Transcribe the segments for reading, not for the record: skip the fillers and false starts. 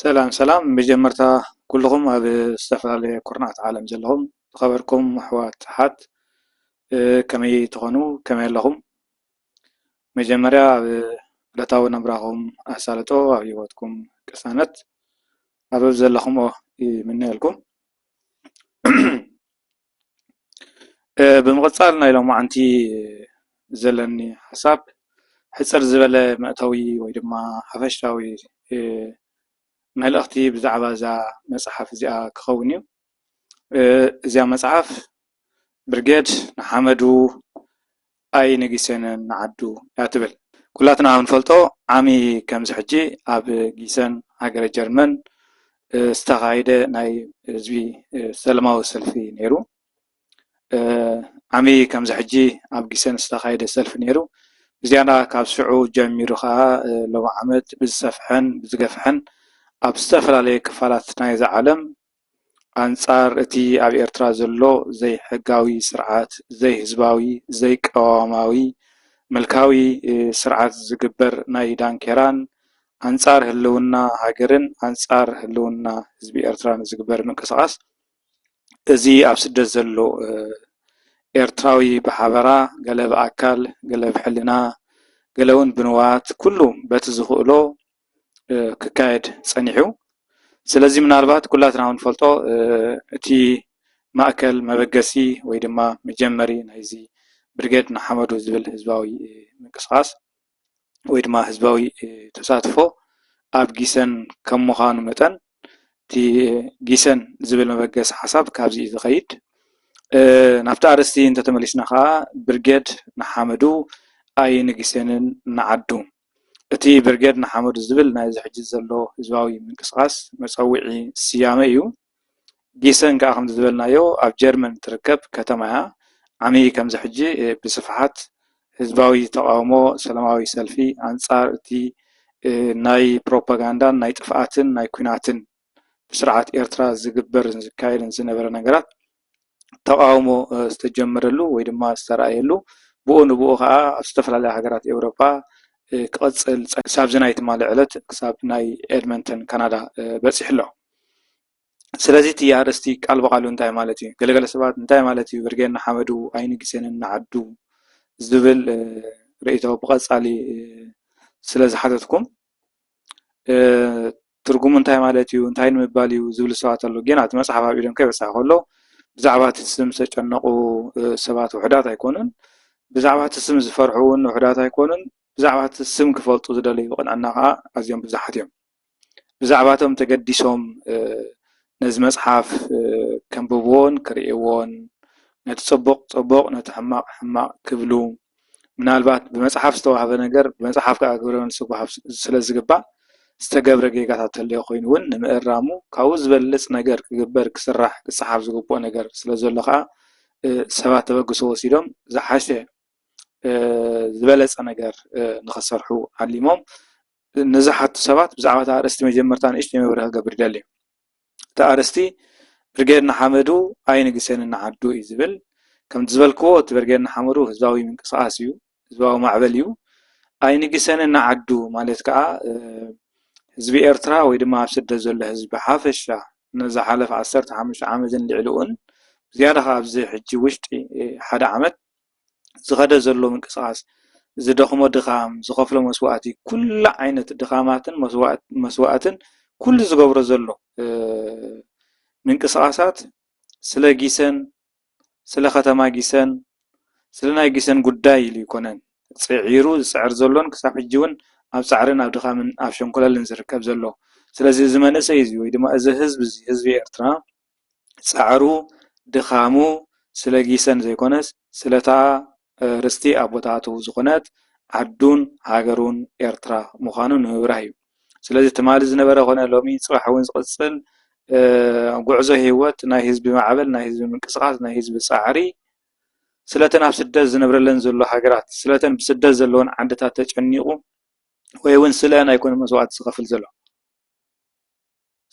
سلام سلام بجمرتا كلهم أبي استفعال كورنات عالم زلهم خبركم أحوات حد كمي تغنو كمي لهم مجمرة لتاو نبراهم أسالتو أبيواتكم كسانت أبي زلهم من لكم بمغتصالنا إلى معنتي زلني حساب حصر زبالة مأتوي ويدما حفشتاوي ملأختي بزعبة زا مصحف زيا كخونيو زيا مصحف برجيد نحمدو أي نجيسن نعدو يعتبل كلاتنا هنفلتو عامي كم زحجي أب جيسن هاجر جرمن استغايدة ناي زبي سلماو سلفي نيرو عامي كم زحجي أب جيسن استغايدة سلفي نيرو زيانا كابسعو جميرو خا لو عمت بزسفحن بزقفحن أب استفر عليه كفالات نايز عالم أنصار أتي أبي إرترازلو زي حقاوي سرعات زي هزباوي زي قواماوي ملكاوي سرعات زقبر ناي دانكيران أنصار هلونا هاجرن أنصار هلونا هزبي إرتران زقبر منقصاص أزي أبسد زلو إرتراوي بحبرا قلب أكل قلب حلنا قلون بنوات كلهم بتزخؤلو ككايد صنيحو سلازي منالبات كلاتنا هنفلطو اتي مأكل مبقسي ويدما مجمري نايزي برغيد نحمدو زبل هزباوي منقصاص ويدما هزباوي تساتفو اب جيسن كم مخانو متن تي جيسن زبل مبقس حساب كابزي زخيد نافتا عرستي انت تمليسنا خا برغيد نحمدو اي نجيسن نعدو اتي برغيد نحمدو زبل نايز حجز زلو هزباوي منقصاص مصوعي سيامي جيسن كاخم زبلنايو اب جيرمن تركب كتمايا عمي كم زحجي بصفحات هزباوي تقاومو سلاماوي سلفي انصار تي ناي بروباغندا ناي طفاتن ناي كوناتن بسرعات إيرترا زقبر زكايدن زنبر نغرات تقاومو استجمرلو ወይ ድማ ዝተራእየሉ ብኡ ንብኡ ከዓ ኣብ ዝተፈላለዩ ሃገራት ኤውሮፓ ክቕፅል ክሳብ ዝናይ ትማሊ ዕለት ክሳብ ናይ ኤድመንተን ካናዳ በፂሕ ኣሎ ስለዚ እቲ ኣርእስቲ ቃል በቃሉ እንታይ ማለት እዩ ገለገለ ሰባት እንታይ ማለት እዩ ብርጌና ሓመዱ ኣይኒ ግዜን እናዓዱ ዝብል ርእይቶ ብቐፃሊ ስለ ዝሓተትኩም ትርጉሙ እንታይ ማለት እዩ እንታይ ንምባል እዩ ዝብል ሰባት ኣሎ ግን እቲ መፅሓፍ ኣብ ኢዶም ከይበፅሕ ከሎ ብዛዕባ እቲ ስም ዝተጨነቁ ሰባት ውሕዳት ኣይኮኑን ብዛዕባ እቲ ስም ዝፈርሑ እውን ውሕዳት ኣይኮኑን ብዛዕባ እቲ ስም ክፈልጡ ዝደልዩ ቅንዕና ከዓ ኣዝዮም ብዙሓት እዮም ብዛዕባቶም ተገዲሶም ነዚ መፅሓፍ ከንብብዎን ክርእይዎን ነቲ ፅቡቅ ፅቡቅ ነቲ ሕማቅ ሕማቅ ክብሉ ምናልባት ብመፅሓፍ ዝተዋህበ ነገር ብመፅሓፍ ከዓ ክብረን ዝወሃብ ስለ ዝግባእ ዝተገብረ ጌጋታት ተለዮ ኮይኑ እውን ንምእራሙ ካብኡ ዝበልፅ ነገር ክግበር ክስራሕ ክፀሓፍ ዝግብኦ ነገር ስለ ዘሎ ከዓ ሰባት ተበግሶ ወሲዶም ዝሓሸ ዝበለፀ ነገር ንኽሰርሑ ዓሊሞም ንዝሓቱ ሰባት ብዛዕባ እቲ ኣርእስቲ መጀመርታ ንእሽተይ መብርሂ ክገብር ይደሊ እቲ ኣርእስቲ ብርጌድና ሓመዱ ኣይንግሰን እናዓዱ እዩ ዝብል ከምቲ ዝበልክዎ እቲ ብርጌድና ሓመዱ ህዝባዊ ምንቅስቃስ እዩ ህዝባዊ ማዕበል እዩ ኣይንግሰን እናዓዱ ማለት ከዓ ህዝቢ ኤርትራ ወይ ድማ ኣብ ስደት ዘሎ ህዝቢ ሓፈሻ ንዝሓለፈ 15 ዓመትን ልዕሊኡን ዝያዳ ከዓ ኣብዚ ሕጂ ውሽጢ ሓደ ዓመት ዝኸደ ዘሎ ምንቅስቃስ ዝደኽሞ ድኻም ዝኸፍሎ መስዋእቲ ኩሉ ዓይነት ድኻማትን መስዋእትን ኩሉ ዝገብሮ ዘሎ ምንቅስቃሳት ስለ ጊሰን ስለ ከተማ ጊሰን ስለ ናይ ጊሰን ጉዳይ ኢሉ ይኮነን ፅዒሩ ዝፅዕር ዘሎን ክሳብ ሕጂ እውን ኣብ ፃዕርን ኣብ ድኻምን ኣብ ሸንኮለልን ዝርከብ ዘሎ ስለዚ እዚ መንእሰይ እዚ ወይ ድማ እዚ ህዝቢ ኤርትራ ፃዕሩ ድኻሙ ስለ ጊሰን ዘይኮነስ ስለታ ርስቲ ኣቦታቱ ዝኾነት ዓዱን ሃገሩን ኤርትራ ምዃኑ ንምብራህ እዩ። ስለዚ ትማሊ ዝነበረ ኮነ ሎሚ ፅባሕ እውን ዝቕፅል ጉዕዞ ህይወት ናይ ህዝቢ ማዕበል ናይ ህዝቢ ምንቅስቓስ ናይ ህዝቢ ፃዕሪ ስለተን ኣብ ስደት ዝነብረለን ዘሎ ሃገራት ስለተን ብስደት ዘለዎን ዓድታት ተጨኒቑ ወይ እውን ስለአን ኣይኮነ መስዋዕቲ ዝኸፍል ዘሎ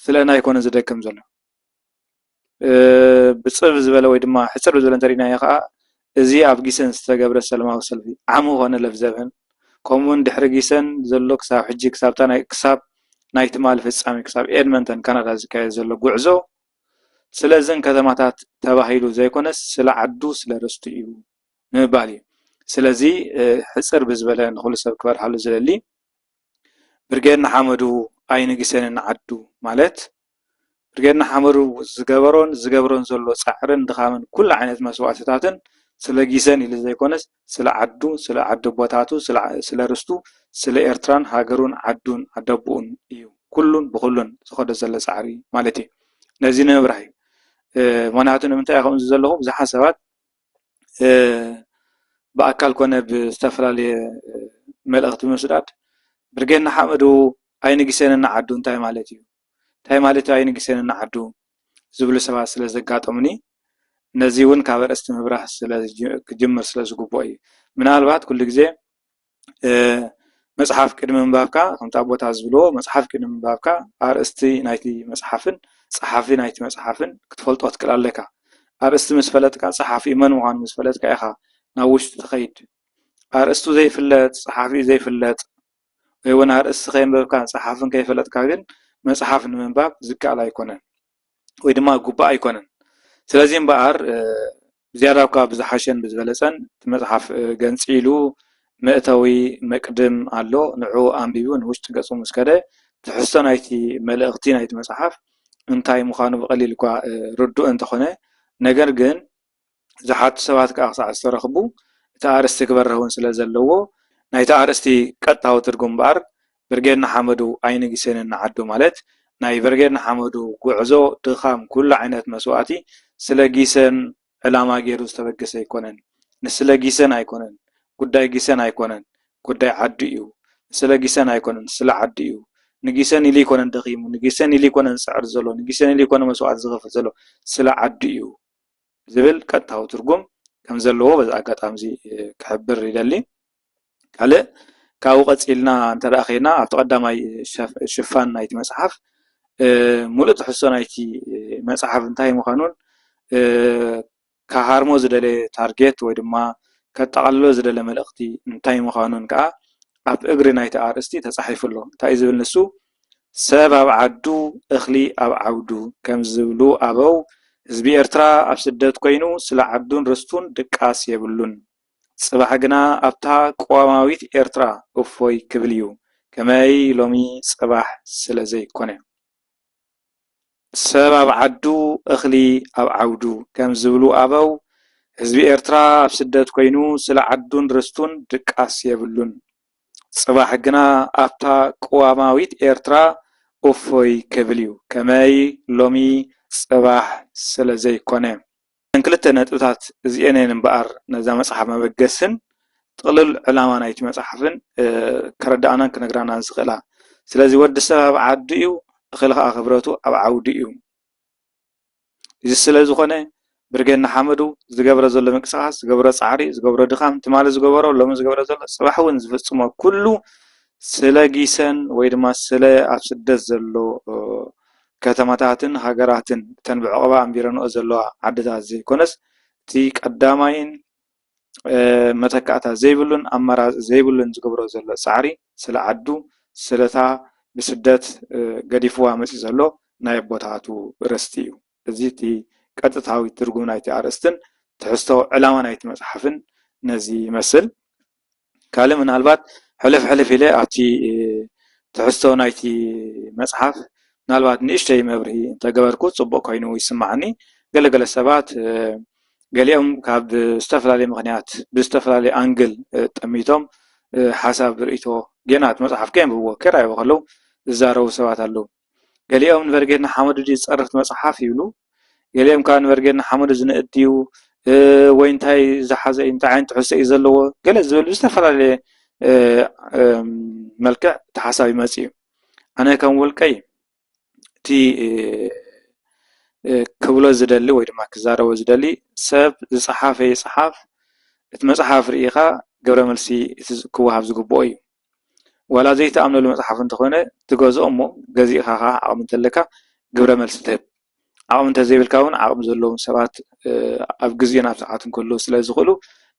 ስለአን ኣይኮነ ዝደክም ዘሎ ብፅብ ዝበለ ወይ ድማ ሕፅር ዝበለ እንተሪእናዮ ከዓ እዚ ኣብ ጊሰን ዝተገብረ ሰላማዊ ሰልፊ ዓሙ ኮነ ለብዘብን ከምኡውን ድሕሪ ጊሰን ዘሎ ክሳብ ሕጂ ክሳብ ናይ ትማሊ ፍጻሜ ክሳብ ኤድመንተን ካናዳ ዝካየድ ዘሎ ጉዕዞ ስለዘን ከተማታት ተባሂሉ ዘይኮነስ ስለ ዓዱ ስለ ርስቱ እዩ ንምባል እዩ። ስለዚ ሕፅር ብዝበለ ንኩሉ ሰብ ክበርሃሉ ዝደሊ ብርጌድና ሓመዱ ኣይንግሰንን ዓዱ ማለት ብርጌድና ሓመዱ ዝገበሮን ዘሎ ፃዕርን ድኻምን ኩሉ ዓይነት መስዋዕትታትን ስለ ጊሰን ኢሉ ዘይኮነስ ስለ ዓዱ ቦታቱ ስለ ርስቱ ስለ ኤርትራን ሃገሩን ዓዱን ኣደቡኡን እዩ ኩሉን ብኩሉን ዝኸዶ ዘሎ ፃዕሪ ማለት እዩ። ነዚ ንምብራህ እዩ። ምክንያቱ ንምንታይ ከምዚ ዘለኹ ብዙሓት ሰባት ብኣካል ኮነ ብዝተፈላለየ መልእኽቲ ብምስዳድ ብርጌድና ሓመዱ ኣይንግሰንን ዓዱ እንታይ ማለት እዩ እንታይ ማለት ኣይንግሰንን ዓዱ ዝብሉ ሰባት ስለ ዘጋጠሙኒ ነዚ እውን ካብ ኣርእስቲ ምብራህ ክጅምር ስለ ዝግብኦ እዩ። ምናልባት ኩሉ ግዜ መፅሓፍ ቅድሚ ምንባብካ ከምቲ ኣቦታት ዝብልዎ መፅሓፍ ቅድሚ ምንባብካ ኣርእስቲ ናይቲ መፅሓፍን ፀሓፊ ናይቲ መፅሓፍን ክትፈልጦ ትክእል ኣለካ። ኣርእስቲ ምስ ፈለጥካ ፀሓፊ መን ምዃኑ ምስ ፈለጥካ ኢኻ ናብ ውሽጢ ትኸይድ። ኣርእስቱ ዘይፍለጥ ፀሓፊ ዘይፍለጥ ወይ እውን ኣርእስቲ ከይንበብካ ፀሓፍን ከይፈለጥካ ግን መፅሓፍ ንምንባብ ዝከኣል ኣይኮነን ወይ ድማ ጉባእ ኣይኮነን። ስለዚ እምበኣር ዝያዳ እኳ ብዝሓሸን ብዝበለፀን እቲ መፅሓፍ ገንፂሉ መእተዊ መቅድም ኣሎ ንዑ ኣንቢቡ ንውሽጢ ገፁ ምስ ከደ ትሕዝቶ ናይቲ መልእኽቲ ናይቲ መፅሓፍ እንታይ ምዃኑ ብቐሊል እኳ ርዱእ እንተኾነ ነገር ግን ዝሓቱ ሰባት ከዓ ክሳዕ ዝተረኽቡ እቲ ኣርእስቲ ክበርህ እውን ስለ ዘለዎ ናይቲ ኣርእስቲ ቀጥታዊ ትርጉም እምበኣር ብርጌድና ሓመዱ ኣይንግሰንን ዓዱ ማለት ናይ ብርጌድና ሓመዱ ጉዕዞ ድኻም ኩሉ ዓይነት መስዋዕቲ ስለ ጊሰን ዕላማ ገይሩ ዝተበገሰ ኣይኮነን። ንስለ ጊሰን ኣይኮነን ጉዳይ ጊሰን ኣይኮነን ጉዳይ ዓዱ እዩ። ስለ ጊሰን ኣይኮነን ስለ ዓዱ እዩ። ንጊሰን ኢሉ ይኮነን ደኺሙ ንጊሰን ኢሉ ይኮነን ዝፅዕር ዘሎ ንጊሰን ኢሉ ይኮነ መስዋዕቲ ዝኸፍል ዘሎ ስለ ዓዱ እዩ ዝብል ቀጥታዊ ትርጉም ከም ዘለዎ በዚ ኣጋጣሚ እዚ ክሕብር ይደሊ። ካልእ ካብኡ ቀፂልና እንተደኣ ኸይድና ኣብቲ ቀዳማይ ሽፋን ናይቲ መፅሓፍ ሙሉእ ትሕዝቶ ናይቲ መፅሓፍ እንታይ ምዃኑን ካሃርሞ ዝደለየ ታርጌት ወይ ድማ ከጠቃልሎ ዝደለ መልእኽቲ እንታይ ምዃኑን ከዓ ኣብ እግሪ ናይቲ ኣርእስቲ ተፃሒፉ ኣሎ። እንታይ ዝብል ንሱ ሰብ ኣብ ዓዱ እኽሊ ኣብ ዓውዱ ከም ዝብሉ ኣበው ህዝቢ ኤርትራ ኣብ ስደት ኮይኑ ስለ ዓዱን ርስቱን ድቃስ የብሉን ፅባሕ ግና ኣብታ ቀዋማዊት ኤርትራ እፎይ ክብል እዩ ከመይ ሎሚ ፅባሕ ስለ ዘይኮነ ሰብ ኣብ ዓዱ እኽሊ ኣብ ዓውዱ ከም ዝብሉ ኣበው ህዝቢ ኤርትራ ኣብ ስደት ኮይኑ ስለ ዓዱን ርስቱን ድቃስ የብሉን ፅባሕ ግና ኣብታ ቀዋማዊት ኤርትራ እፎይ ክብል እዩ ከመይ ሎሚ ፅባሕ ስለ ዘይኮነ ክልተ ነጥብታት እዚአን እምበኣር ነዛ መፅሓፍ መበገስን ጥቕልል ዕላማ ናይቲ መፅሓፍን ከረዳእናን ክነግራናን ዝኽእላ። ስለዚ ወዲ ሰብ ኣብ ዓዱ እዩ እኽሊ ከዓ ክብረቱ ኣብ ዓውዲ እዩ። እዚ ስለ ዝኾነ ብርጌድና ሓመዱ ዝገብረ ዘሎ ምንቅስቓስ ዝገብሮ ፃዕሪ ዝገብሮ ድኻም ትማሊ ዝገበሮ ሎሚ ዝገብረ ዘሎ ፅባሕ እውን ዝፍፅሞ ኩሉ ስለ ጊሰን ወይ ድማ ስለ ኣብ ስደት ዘሎ ከተማታትን ሃገራትን እተን ብዕቐባ ኣንቢረንኦ ዘለዋ ዓድታት ዘይኮነስ እቲ ቀዳማይን መተካእታ ዘይብሉን ኣማራፂ ዘይብሉን ዝገብሮ ዘሎ ፃዕሪ ስለ ዓዱ ስለታ ብስደት ገዲፍዋ መፂ ዘሎ ናይ ኣቦታቱ ርስቲ እዩ። እዚ እቲ ቀጥታዊ ትርጉም ናይቲ ኣርእስትን ትሕዝቶ ዕላማ ናይቲ መፅሓፍን ነዚ ይመስል። ካልእ ምናልባት ሕልፍ ሕልፍ ኢለ ኣብቲ ትሕዝቶ ናይቲ መፅሓፍ ምናልባት ንእሽተይ መብርሂ እንተገበርኩ ፅቡቅ ኮይኑ ይስማዓኒ። ገለገለ ሰባት ገሊኦም ካብ ዝተፈላለየ ምክንያት ብዝተፈላለየ ኣንግል ጠሚቶም ሓሳብ ርእይቶ ጌናት መፅሓፍ ከየንብብዎ ከይረኣይዎ ከለው ዝዛረቡ ሰባት ኣለው። ገሊኦም ንበርጌድና ሓመዱ ዝፀርፍቲ መፅሓፍ ይብሉ፣ ገሊኦም ከዓ ንበርጌና ሓመዱ ዝንእድዩ ወይ እንታይ ዝሓዘ እንታይ ዓይነት ትሕዝቶ እዩ ዘለዎ ገለ ዝብል ብዝተፈላለየ መልክዕ ተሓሳብ ይመጽእ እዩ ኣነ ከም ውልቀይ እቲ ክብሎ ዝደሊ ወይ ድማ ክዛረቦ ዝደሊ ሰብ ዝፀሓፈ ይፅሓፍ እቲ መፅሓፍ ርኢኻ ግብረ መልሲ ክወሃብ ዝግብኦ እዩ ዋላ ዘይተኣምነሉ መፅሓፍ እንተኾነ ትገዝኦ እሞ ገዚእኻ ከዓ ዓቕሚ እንተለካ ግብረ መልሲ ትህብ ዓቕሚ እንተዘይብልካ እውን ዓቕሚ ዘለዎም ሰባት ኣብ ግዜን ኣብ ሰዓትን ክህልው ስለ ዝኽእሉ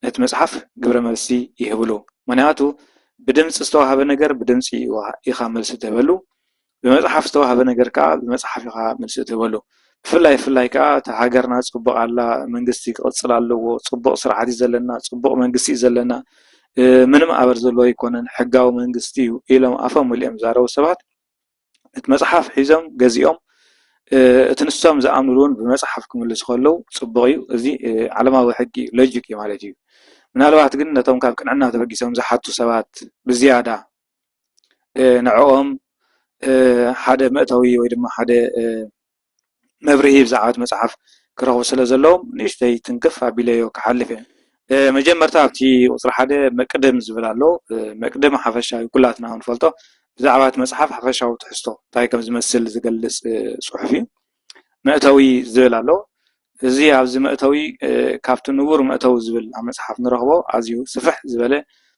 ነቲ መፅሓፍ ግብረ መልሲ ይህብሉ ምክንያቱ ብድምፂ ዝተዋህበ ነገር ብድምፂ ኢኻ መልሲ ትህበሉ ብመፅሓፍ ዝተዋህበ ነገር ከዓ ብመፅሓፍ ኢኻ መልሲ ትህበሉ ብፍላይ ከዓ እታ ሃገርና ፅቡቅ ኣላ መንግስቲ ክቕፅል ኣለዎ ፅቡቅ ስርዓት እዩ ዘለና ፅቡቅ መንግስቲ እዩ ዘለና ምንም ኣበር ዘለዎ ኣይኮነን ሕጋዊ መንግስቲ እዩ ኢሎም ኣፎም መሊኦም ዝዛረቡ ሰባት እቲ መፅሓፍ ሒዞም ገዚኦም እቲ ንሶም ዝኣምንሉን ብመፅሓፍ ክምልሱ ከለው ፅቡቅ እዩ እዚ ዓለማዊ ሕጊ ሎጂክ እዩ ማለት እዩ ምናልባት ግን ነቶም ካብ ቅንዕና ተበጊሶም ዝሓቱ ሰባት ብዝያዳ ንዕኦም ሓደ መእተዊ ወይ ድማ ሓደ መብርሂ ብዛዕባ መፅሓፍ ክረኽቡ ስለ ዘለዎም ንእሽተይ ትንክፍ ኣቢለዮ ክሓልፍ እየ መጀመርታ ኣብቲ ቁፅሪ ሓደ መቅድም ዝብል ኣሎ መቅድም ሓፈሻዊ ኩላትና ንፈልጦ ብዛዕባ እቲ መፅሓፍ ሓፈሻዊ ትሕዝቶ እንታይ ከም ዝመስል ዝገልፅ ፅሑፍ እዩ መእተዊ ዝብል ኣሎ እዚ ኣብዚ መእተዊ ካብቲ ንቡር መእተዊ ዝብል ኣብ መፅሓፍ ንረኽቦ ኣዝዩ ስፍሕ ዝበለ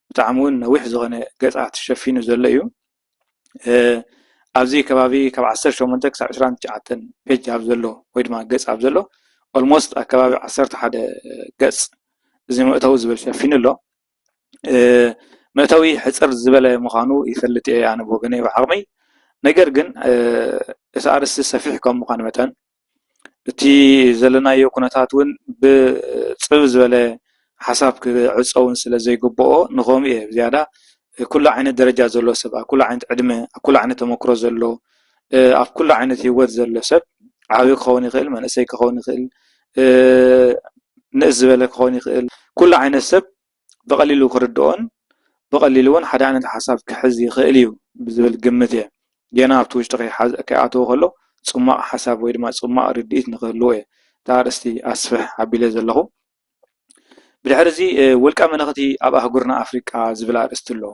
ብጣዕሚ እውን ነዊሕ ዝኾነ ገፃት ሸፊኑ ዘሎ እዩ ኣብዚ ከባቢ ካብ 18 ክሳብ 29 ፔጅ ኣብ ዘሎ ወይ ድማ ገፅ ኣብ ዘሎ ኦልሞስት ኣብ ከባቢ 11 ገፅ እዚ መእተዊ ዝብል ሸፊኑ ኣሎ መእተዊ ሕፅር ዝበለ ምዃኑ ይፈልጥ እየ ኣነ ብወገነይ ብዓቕመይ ነገር ግን እቲ ኣርእስቲ ሰፊሕ ከም ምዃኑ መጠን እቲ ዘለናዮ ኩነታት እውን ብፅብ ዝበለ ሓሳብ ክዕፀውን ስለ ዘይግብኦ ንኸምኡ እየ ብዝያዳ ኩሉ ዓይነት ደረጃ ዘሎ ሰብ ኣብ ኩሉ ዓይነት ዕድመ ኣብ ኩሉ ዓይነት ተመክሮ ዘሎ ኣብ ኩሉ ዓይነት ህይወት ዘሎ ሰብ ዓብዪ ክኸውን ይኽእል መንእሰይ ክኸውን ይኽእል ንእስ ዝበለ ክኸውን ይኽእል ኩሉ ዓይነት ሰብ ብቐሊሉ ክርድኦን ብቐሊሉ እውን ሓደ ዓይነት ሓሳብ ክሕዝ ይኽእል እዩ ብዝብል ግምት እየ ገና ኣብቲ ውሽጢ ከይኣተዎ ከሎ ፅማቕ ሓሳብ ወይ ድማ ፅማቕ ርድኢት ንክህልዎ እየ እታ ኣርእስቲ ኣስፍሕ ኣቢለ ዘለኹ ብድሕሪ እዚ ውልቀ መለኸቲ ኣብ ኣህጉርና ኣፍሪቃ ዝብል ኣርእስቲ ኣሎ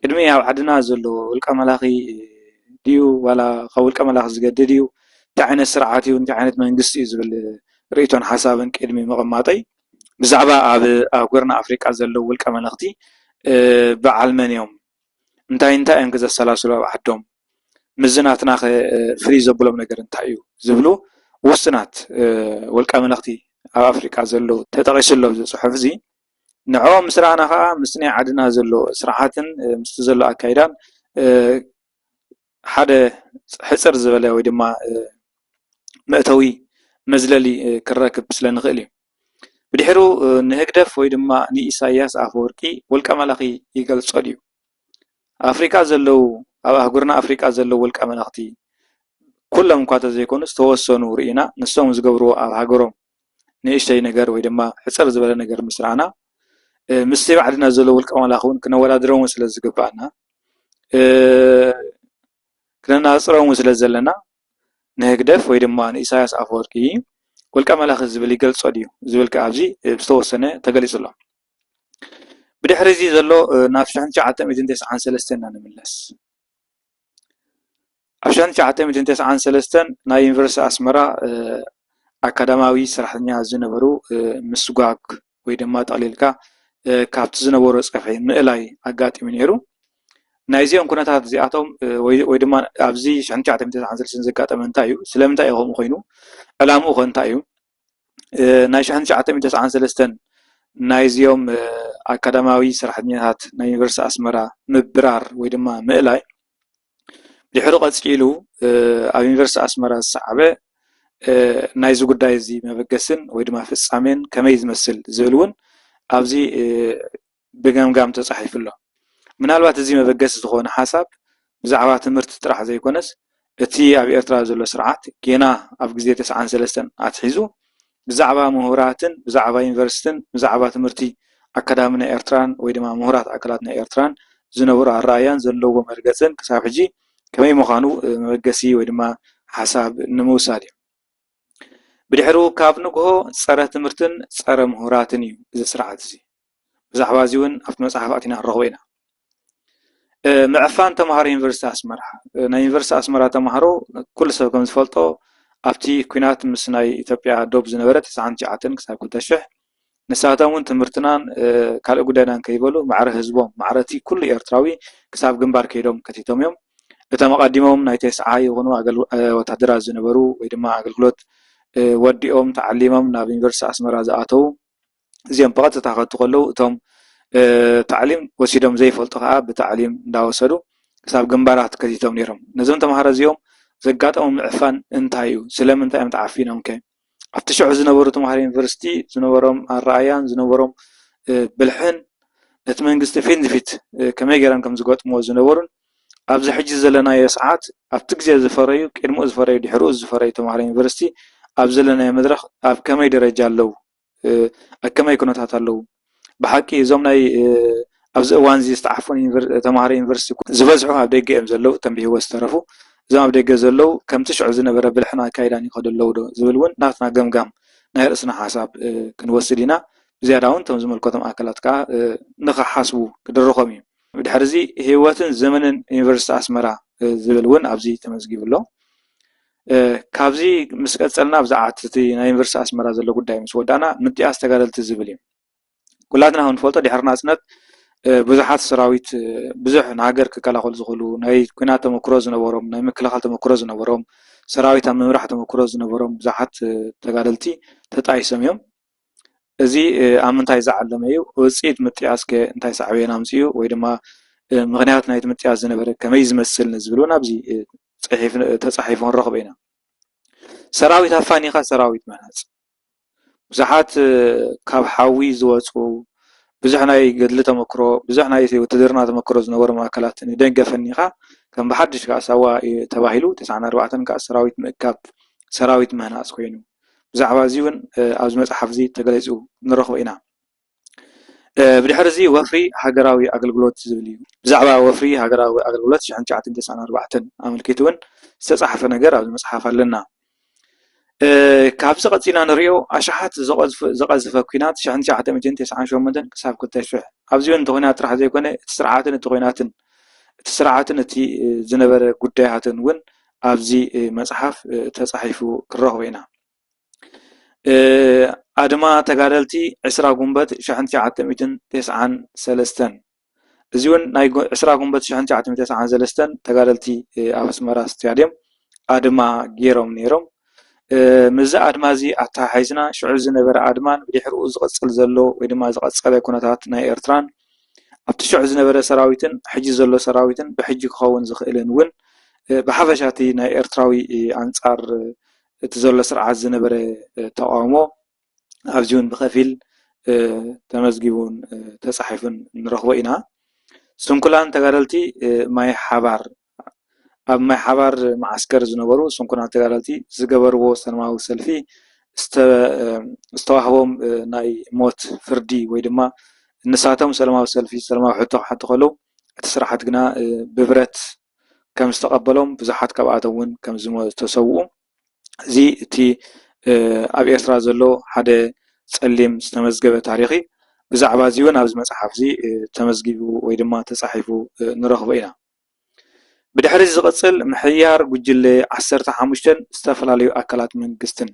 ቅድሚ ኣብ ዓድና ዘሎ ውልቀ መላኺ ድዩ ዋላ ካብ ውልቀ መላኺ ዝገድድ እዩ እንታይ ዓይነት ስርዓት እዩ እንታይ ዓይነት መንግስቲ እዩ ዝብል ርእቶን ሓሳብን ቅድሚ ምቕማጠይ ብዛዕባ ኣብ ኣህጉርና ኣፍሪቃ ዘለው ውልቀ መለኽቲ በዓል መን እዮም እንታይ እዮም ክዘሰላስሉ ኣብ ዓዶም ምዝናትና ፍልይ ዘብሎም ነገር እንታይ እዩ ዝብሉ ውስናት ውልቀ መለኽቲ ኣብ ኣፍሪቃ ዘለው ተጠቒሱሎም ዝፅሑፍ እዚ ንዕኦም ምስ ረኣና ከዓ ምስ ናይ ዓድና ዘሎ ስርዓትን ምስቲ ዘሎ ኣካይዳን ሓደ ሕፅር ዝበለ ወይ ድማ መእተዊ መዝለሊ ክረክብ ስለ ንኽእል እዩ ብድሕሩ ንህግደፍ ወይ ድማ ንኢሳያስ ኣፈወርቂ ውልቀ መላኺ ይገልፆ ድዩ ኣፍሪቃ ዘለው ኣብ ኣህጉርና ኣፍሪቃ ዘለው ውልቀ መላኽቲ ኩሎም እኳ ተዘይኮኑ ዝተወሰኑ ርኢና ንሶም ዝገብርዎ ኣብ ሃገሮም ንእሽተይ ነገር ወይ ድማ ሕፅር ዝበለ ነገር ምስ ረኣና ምስቲ ባዕድና ዘሎ ውልቀ መላኺ እውን ክነወዳድሮም ስለ ዝግባአና ክነናፅሮም ስለ ዘለና ንህግደፍ ወይ ድማ ንኢሳያስ ኣፈወርቂ ውልቀ መላኺ ዝብል ይገልፆ ድዩ ዝብል ከዓ ኣብዚ ዝተወሰነ ተገሊፁ ኣሎ ብድሕሪ እዚ ዘሎ ናብ 1993 ኢና ንምለስ ኣብ 1993 ናይ ዩኒቨርሲቲ ኣስመራ ኣካዳማዊ ሰራሕተኛ ዝነበሩ ምስጓግ ወይ ድማ ጠቕሊልካ ካብቲ ዝነበሮ ፀፍሒ ምእላይ ኣጋጢሙ ነይሩ ናይዚኦም ኩነታት እዚኣቶም ወይ ድማ ኣብዚ 1993 ዘጋጠመ እንታይ እዩ ስለምንታይ ከምኡ ኮይኑ ዕላምኡ ኸ እንታይ እዩ ናይ 1993 ናይዚኦም ኣካዳማዊ ሰራሕተኛታት ናይ ዩኒቨርሲቲ ኣስመራ ምብራር ወይ ድማ ምእላይ ድሕሪ ቀፂሉ ኣብ ዩኒቨርሲቲ ኣስመራ ዝሰዓበ ናይዚ ጉዳይ እዚ መበገስን ወይ ድማ ፍፃሜን ከመይ ዝመስል ዝብል እውን ኣብዚ ብገምጋም ተፃሒፉ ኣሎ ምናልባት እዚ መበገሲ ዝኾነ ሓሳብ ብዛዕባ ትምህርቲ ጥራሕ ዘይኮነስ እቲ ኣብ ኤርትራ ዘሎ ስርዓት ገና ኣብ ግዜ 93 ኣትሒዙ ብዛዕባ ምሁራትን ብዛዕባ ዩኒቨርሲቲን ብዛዕባ ትምህርቲ ኣካዳሚ ናይ ኤርትራን ወይ ድማ ምሁራት ኣካላት ናይ ኤርትራን ዝነበሩ ኣረኣያን ዘለዎ መርገፅን ክሳብ ሕጂ ከመይ ምዃኑ መበገሲ ወይ ድማ ሓሳብ ንምውሳድ እዩ ብድሕሪኡ ካብ ንግሆ ፀረ ትምህርትን ፀረ ምሁራትን እዩ እዚ ስርዓት እዚ ብዛዕባ እዚ እውን ኣብቲ መፅሓፍ ኣቲና ንረኽቦ ኢና ምዕፋን ተምሃሮ ዩኒቨርሲቲ ኣስመራ ናይ ዩኒቨርሲቲ ኣስመራ ተምሃሮ ኩሉ ሰብ ከም ዝፈልጦ ኣብቲ ኩናት ምስ ናይ ኢትዮጵያ ዶብ ዝነበረ 99 ክሳብ 2000 ንሳቶም እውን ትምህርትናን ካልእ ጉዳይናን ከይበሉ ማዕረ ህዝቦም ማዕረ እቲ ኩሉ ኤርትራዊ ክሳብ ግንባር ከይዶም ከቲቶም እዮም እቶም ኣቐዲሞም ናይ ተስዓ ይኹኑ ወታደራት ዝነበሩ ወይ ድማ ኣገልግሎት ወዲኦም ተዓሊሞም ናብ ዩኒቨርሲቲ ኣስመራ ዝኣተው እዚኦም ብቐጥታ ከቱ ከለዉ እቶም تعليم وسيدهم زي فلتقى بتعليم داوسدو كسب جنبارات كتيتهم نيرهم نزمت مهارة زيهم زقاتهم عفان انتايو سلام انت ام تعفينهم كي افتشعوا زنورو تمهار يونيفرسيتي زنورهم الرأيان زنورهم بالحن نتمنجست فين دفيت كما يجران كم زقات مو زنورون ابز حج زلنا يسعات ابتكزي زفريو كلمو زفريو دي حروز زفريو تمهار يونيفرسيتي ابز لنا مدرخ اب كما يدرجه لو كما يكونوا تاتلو بحكي زوم ناي ابز اوان زي استعفون تمهار يونيفرسيتي زبزحو اب دقيقه زلو تنبيه واسترفو زوم اب دقيقه زلو كم تشعو زنبره بالحنا كايدان يخدلو دو زبلون ناتنا قمقام ناي راسنا حساب كنوسدينا زياداون تم زملكتم اكلات كا نخحاسبو كدرخوم بدحرزي هيواتن زمنن يونيفرسيتي اسمرا زبلون ابزي تمزغيبلو ካብዚ ምስ ቀፀልና ብዛዕት እቲ ናይ ዩኒቨርሲቲ ኣስመራ ዘሎ ጉዳይ ምስ ወዳና ምጥያስ ተጋደልቲ ዝብል እዩ ኩላትና እውን ንፈልጦ ድሕሪ ናፅነት ብዙሓት ሰራዊት ብዙሕ ንሃገር ክከላኸሉ ዝኽእሉ ናይ ኩናት ተመክሮ ዝነበሮም ናይ ምክልኻል ተመክሮ ዝነበሮም ሰራዊት ኣብ ምምራሕ ተመክሮ ዝነበሮም ብዙሓት ተጋደልቲ ተጣይሶም እዮም እዚ ኣብ ምንታይ ዝዓለመ እዩ ውፅኢት ምጥያስ ከ እንታይ ሳዕቤና ምፅኡ ወይ ድማ ምክንያት ናይቲ ምጥያስ ዝነበረ ከመይ ዝመስል ንዝብል እውን ኣብዚ ተፃሒፉ ንረኽቦ ኢና ሰራዊት ኣፋኒኻ ሰራዊት መናፅ ብዙሓት ካብ ሓዊ ዝወፁ ብዙሕ ናይ ገድሊ ተመክሮ ብዙሕ ናይ ውትድርና ተመክሮ ዝነበሮም ኣካላት ንደንገፈኒኻ ከም ብሓድሽ ከዓ ሳዋ ተባሂሉ 94 ከዓ ሰራዊት ምእካብ ሰራዊት ምህናፅ ኮይኑ ብዛዕባ እዚ እውን ኣብዚ መፅሓፍ እዚ ተገሊፁ ንረኽቦ ኢና بدحر زي وفري هجراوي أغلغلوت زبليو بزعبا وفري هجراوي أغلغلوت 1994 عمل كيتون استصحف نجار أو مصحف لنا كابس قصينا نريو أشحات زقز فكينات 1998 كسب كنت شح أبزيون تغينات راح زي كونه تسرعاتن تي زنبر قديهاتن ون أبزي مصحف تصحيفو كرهوينا أدما تقارلتي عسرا قنبت 1993 زيون ناي عسرا قنبت 1993 تقارلتي أسمرا ستاديوم أدما جيروم نيروم مزا أدما زي أتا حيزنا شعور زنبر أدمان بديحرو زغصل زلو ويدما زغصل كونتات ناي إرتران أبتشعور زنبر سراويتن حجي زلو سراويتن بحجي خاون زخيلن ون بحفشاتي ناي إرتراوي أنصار تزول سرعة زنبر تقامو أبزيون بخفيل تمزجيبون تصحيفون نرخوا إنا سنكلان تقارلتي ماي حبار أب ماي حبار معسكر زنبرو سنكلان تقارلتي زجبرو سلماو سلفي استوحبهم ناي موت فردي ويدما نساتهم سلماو سلفي سلماو حتى خلو تسرحت جنا ببرت كم استقبلهم بزحت كبعتهم كم زمو تسوهم زي تي أبي إسرائيل زلو حدا سلم تمزجب تاريخي بزعبا زيون أبز مصحف زي تمزجبو ويدما تصحيفو نرخبو إنا بدحرز زغصل محيار قجل 15 استفلاليو أكلات من قستن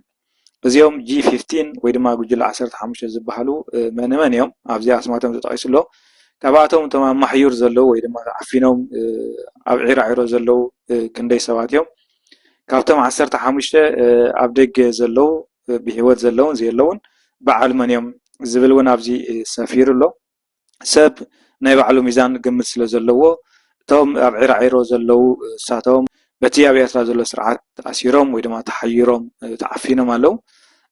بزيوم جي 15 ويدما قجل 15 زبحلو من يوم أبزي أسماتهم تتقيس له تبعتهم تمام محيور زلو ويدما عفينهم أبعير عيرو زلو كندي سواتيوم كابتم 15 أبدك زلو بهوت زلون زي اللون بعل من يوم زبلون أبزي سفير له سب نبعلو ميزان قمت سل زلو توم أبعير عيرو زلو ساتهم بتي أبي أسرع زلو سرعات أسيرهم ويدما تحيرهم تعفينهم له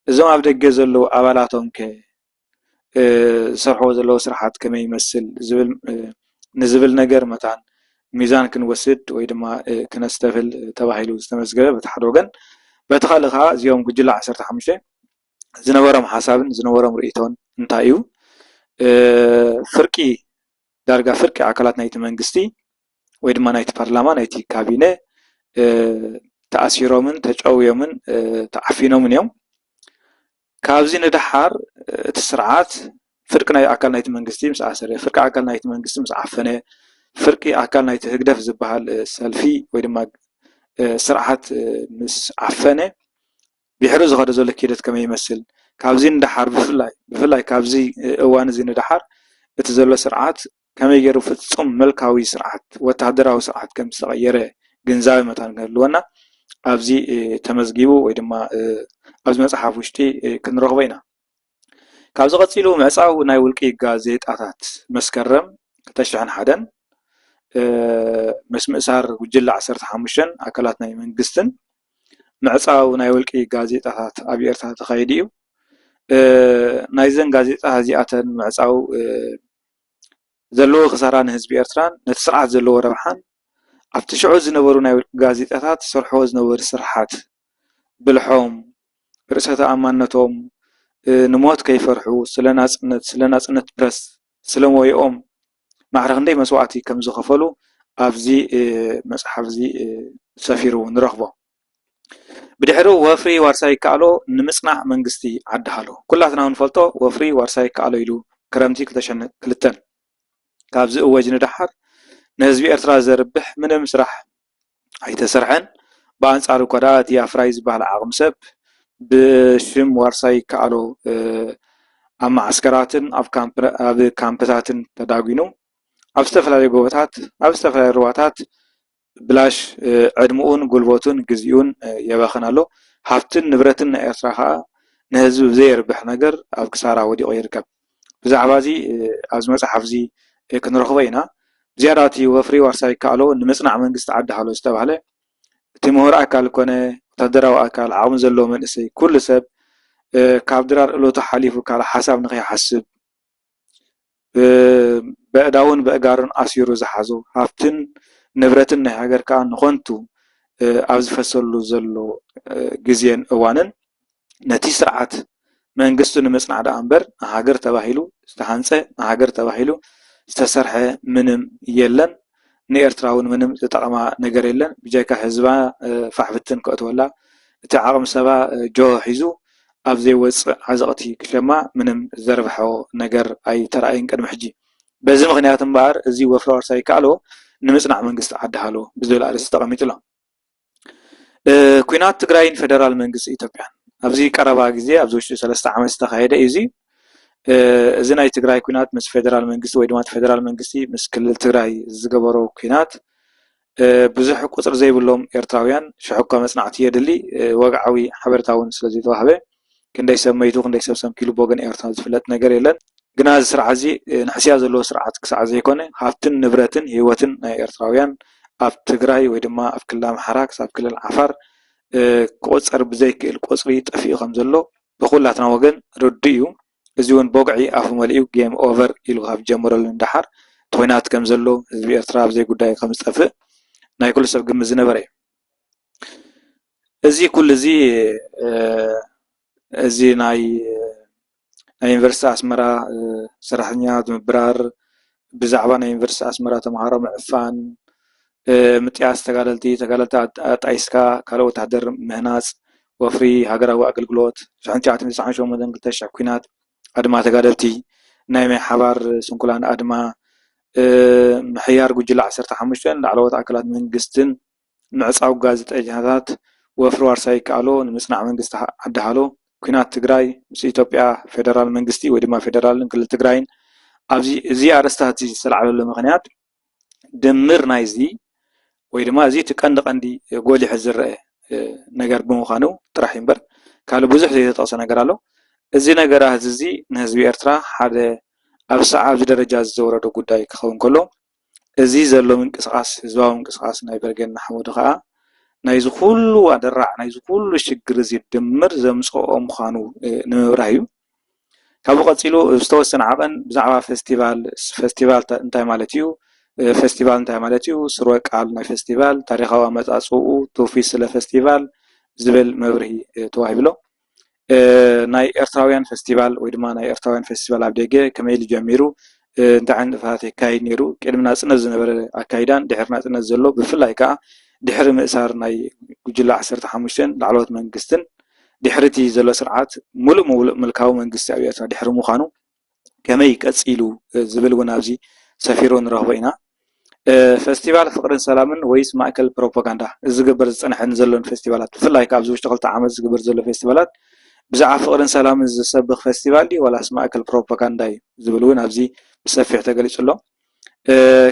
زم أبدك زلو أولاتهم ك سرحوا زلو سرعات كما يمثل زبل نزبل نجار متان ميزان كنوسد ويدما كنستفل تباهيلو استمزجبه بتحروجن بتخلقها زيوم قجل 15 زنورم حسابن زنورم رئيتون انتايو فرقي دارجا فرقي عقلات نايت منغستي ويدما نايت برلمان نايت كابينه تأثيرهم تجاويهم تعفينهم يوم كابزي ندحر تسرعات فرقنا أكل نايت منجستي مس عسرة فرق أكل نايت منجستي مس عفنة فرق أكل نايت هجدف زبها سلفي ويدما سرعات مس عفنة بيحرز غدا زول كيدت كما يمثل كابزي ندحر بفلاي كابزي أوان زي ندحر بتزول سرعات كما يجرو فتصم ملكاوي سرعات وتعدراو سرعات كم تغيره جنزاوي متان قالونا أبزي تمزجيبو ويدما أبز مصحف وشتي كنرغب ኢና ካብዚ ቀፂሉ ምዕፃው ናይ ውልቂ ጋዜጣታት መስከረም 2001 ምስ ምእሳር ጉጅለ 15 ኣካላት ናይ መንግስትን ምዕፃው ናይ ውልቂ ጋዜጣታት ኣብ ኤርትራ ተኻይዱ እዩ ናይዘን ጋዜጣ እዚኣተን ምዕፃው ዘለዎ ክሳራ ንህዝቢ ኤርትራን ነቲ ስርዓት ዘለዎ ረብሓን ኣብቲ ሽዑ ዝነበሩ ናይ ውልቂ ጋዜጣታት ዝሰርሕዎ ዝነበሩ ስራሓት ብልሖም ርእሰ ተኣማንነቶም نموت كيف فرحوا سلناصنت برس سلمويኦም معرخ ندي مسواتي كم زخفلو ابزي مصحف زي سفيرو نرخبو بدحرو وفري وارساي كالو نمصنع منغستي عدهالو كلاتنا نفلطو وفري وارساي كالو يلو كرمتي كتشن كلتن كابزي اوجن دحر نهزبي ارترا زربح منم سرح ايتسرحن بانصارو كدات يا فرايز بحال عقم سب بشم وارساي كالو أما عسكراتن أب كامبتاتن تداوينو أبستفلا جواتات أبستفلا رواتات بلاش عدمون قلبوتون جزيون يباخنالو حفتن نبرتن إسراها نهزو زير بحنجر أو كسارة ودي غيركب بزعبازي أزمة حفزي كنرخبينا زياراتي وفري وارساي كالو نمسنا من قست عد حلو استوى تمهور أكل كونه تدروا أكل عام زلوا من إسي كل سب كابدرار لو تحليف وكاله حساب نخي حسب بأداون بأجارن أسيرو زحزو هافتن نبرتن هاجر كان نخنتو أبز فصلوا زلوا جزين أوانن نتي سرعات من قصة نمسنا على أمبر هاجر تباهيلو استحنسة هاجر تباهيلو استسرح منم يلن نيرتراون منم تطعما نجر يلن بجاك حزبا فحفتن كأتولا تعاقم سبا جو حيزو أبزي وص عزقتي كشما منم زربحو نجر أي ترأين كدم حجي بزم غنيات مبار زي وفرار سايكالو نمسنا من قصة عدهالو بزول أرس تقميت له كوينات تجراين فدرال من قصة إثيوبيا أبزي كربا جزي أبزوش 3 عام استخايدة إيزي زناي تجراي كوينات مس فدرال من قصة ويدمات فدرال من قصة مس كل تجراي زجبرو كوينات بزح قصر زي بلوم إرتراويان شحكة مصنعتي يدلي وقعوي حبرتاون سلزي توهبه كندي سميتو كندي سبسم كيلو بوغن إرتراز فلت نجر يلن جناز سرعزي نحسيا زلو سرعات كسع زي كونه هافتن نبرتن هيوتن إرتراويان أب تجراي ويدما أب كلام حراك ساب كل العفر قصر بزيك القصري تفي خمزلو بقول لاتنا وجن رديو زيون بوقعي أفهم وليو جيم أوفر يلو هاف جمر الاندحر توينات كمزلو زي إرتراف زي قداي خمس أفق ناي كل سب جمز نبري زي كل زي ناي يونيفرسيتي أسمرا سرحنيا دمبرار بزعبان يونيفرسيتي أسمرا تمهارة معفان متياس تقاللتا تايسكا كالو تحضر مهناس وفري هاجرا وأقلقلوت شعنتي عتمي سعان شو مدن قلتش عكوينات أدما تقاللتي نايمي حبار سنكولان أدما محيار قجل 15 لعلوات أكلات من قستن نعصاو غازت اجهادات وفرو ارساي كالو نمسنا من قست عدهالو كينات تግራይ ምስ ኢትዮጵያ ፌደራል መንግስቲ ወይ ድማ ፌደራል ክልል ትግራይን ኣብዚ እዚ ኣረስታት ዝሰልዓለሉ ምክንያት ድምር ናይዚ ወይ ድማ እዚ ትቀንዲ ጎሊሕ ዝረአ ነገር ብምዃኑ ጥራሕ እምበር ካለ ብዙሕ ዘይተጠቕሰ ነገር ኣሎ እዚ ነገራት እዚ ንህዝቢ ኤርትራ ሓደ ኣብ ሰዓብ ደረጃ ዝወረደ ጉዳይ ክኸውን ከሎ እዚ ዘሎ ምንቅስቃስ ህዝባዊ ምንቅስቃስ ናይ በርገን ሓመዱ ከዓ ናይዚ ኩሉ ኣደራዕ ናይዚ ኩሉ ሽግር እዚ ድምር ዘምጽኦ ምዃኑ ንምብራህ እዩ ካብኡ ቀፂሉ ዝተወሰነ ዓቐን ብዛዕባ ፌስቲቫል እንታይ ማለት እዩ ፌስቲቫል እንታይ ማለት እዩ ስርወ ቃል ናይ ፌስቲቫል ታሪኻዊ ኣመጻጽኡ ትውፊት ስለ ፌስቲቫል ዝብል መብርሂ ተዋሂብሎ ናይ ኤርትራውያን ፌስቲቫል ወይ ድማ ናይ ኤርትራውያን ፌስቲቫል ኣብ ደገ ከመይ ጀሚሩ እንታይ ዓይነት ጥፋት ይካየድ ነይሩ ቅድሚ ናጽነት ዝነበረ ኣካይዳን ድሕሪ ናጽነት ዘሎ ብፍላይ ከዓ ድሕሪ ምእሳር ናይ ጉጅለ 15 ላዕለዎት መንግስትን ድሕርቲ ዘሎ ስርዓት ሙሉእ ምልካዊ መንግስቲ ኣብ ኤርትራ ድሕሪ ምዃኑ ከመይ ቀፂሉ ዝብል እውን ኣብዚ ሰፊሩ ንረኽቦ ኢና። ፌስቲቫል ፍቅርን ሰላምን ወይስ ማእከል ፕሮፓጋንዳ ዝግበር ዝፀንሐን ዘሎን ፌስቲቫላት ብፍላይ ካብዚ ውሽጢ 2 ዓመት ዝግበር ዘሎ ፌስቲቫላት ብዛዕባ ፍቅርን ሰላምን ዝሰብኽ ፌስቲቫል ድዩ ዋላስ ማእከል ፕሮፓጋንዳ እዩ ዝብል እውን ኣብዚ ብሰፊሕ ተገሊጹ ኣሎ።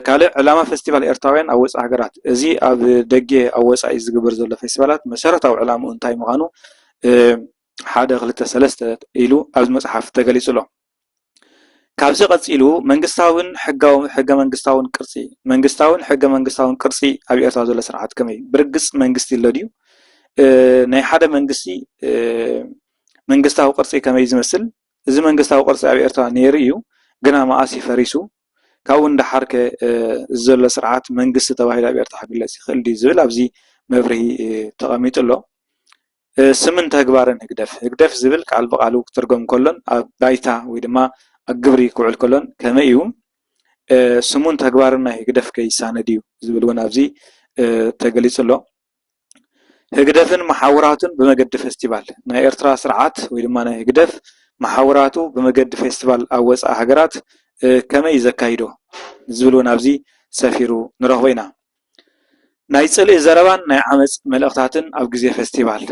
ካልእ ዕላማ ፌስቲቫል ኤርትራውያን ኣብ ወፃኢ ሃገራት እዚ ኣብ ደገ ኣብ ወፃኢ ዝግበር ዘሎ ፌስቲቫላት መሰረታዊ ዕላምኡ እንታይ ምዃኑ 1 2 3 ኢሉ ኣብዚ መፅሓፍ ተገሊጹ ኣሎ። ካብዚ ቀፂሉ መንግስታውን ሕገ መንግስታውን ቅርፂ ኣብ ኤርትራ ዘሎ ስርዓት ከመይ ብርግፅ መንግስቲ ኣሎ ድዩ ናይ ሓደ መንግስቲ መንግስታዊ ቅርፂ ከመይ ዝመስል እዚ መንግስታዊ ቅርፂ ኣብ ኤርትራ ነይሩ እዩ ግና መኣሲ ፈሪሱ ካብኡ እንዳሓርከ ዘሎ ስርዓት መንግስቲ ተባሂሉ ኣብ ኤርትራ ክግለፅ ይኽእል ድዩ ዝብል ኣብዚ መብርሂ ተቐሚጡ ኣሎ። ስምን ተግባርን ህግደፍ ዝብል ቃል ብቃሉ ክትርጎም ከሎን ኣብ ባይታ ወይ ድማ ኣብ ግብሪ ክውዕል ከሎን ከመይ እዩ ስሙን ተግባርን ናይ ህግደፍ ከይሳነድ እዩ ዝብል እውን ኣብዚ ተገሊጹ ኣሎ። ህግደፍን መሓውራቱን ብመገዲ ፌስቲቫል ናይ ኤርትራ ስርዓት ወይ ድማ ናይ ህግደፍ መሓውራቱ ብመገዲ ፌስቲቫል ኣብ ወፃኢ ሃገራት ከመይ ዘካይዶ ዝብል እውን ኣብዚ ሰፊሩ ንረኽቦ ኢና። ናይ ጽልኢ ዘረባን ናይ ዓመፅ መልእኽታትን ኣብ ግዜ ፌስቲቫል